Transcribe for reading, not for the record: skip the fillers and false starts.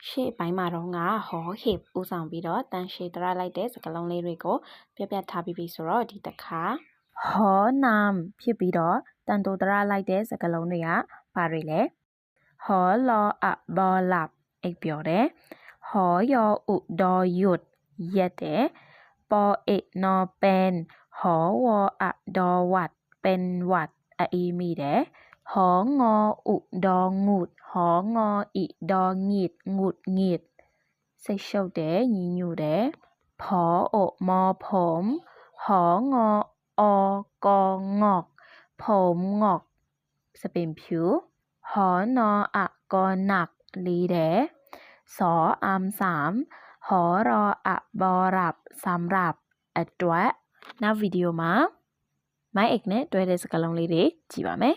ရှေ့ပိုင်းမှာတော့ငါဟောဟေဥဆောင်ပြီးတော့တန်ရှည်တရလိုက်တဲ့စကားလုံးလေးတွေကိုပြထားပြီးပြီဆိုတော့ဒီတစ်ခါဟောနာမ်ဖြစ်ပြီးတော့တန်တိုတရလိုက်တဲ့စကားလုံးတွေကဘာတွေလဲဟောလောအဘောလပ်အိပ်ပျော်တယ်ဟောယောဥဒေါ်ယွတ်ရက်တယ်ပေါ်အိနော်ပန်ဟောဝအဒေါ်ဝတ်เป็นหวัดအေးမိတယ်ဟောงออุดองูดหองออิดองีดงุดหงิดစိတ်ရှုပ်တယ်ညှဉ်းညူတယ်ဖောအိုမောผมหองออกองอกผมงอกสปินผิวหอนออะกอหนักลีแดสออามสามหอรออะบอรับสำหรับအတွက်နောက်ဗီဒီယိုမှာမိုက်เอกနဲ့တွဲတဲ့စကားလုံးလေးတွေကြည့်ပါမယ်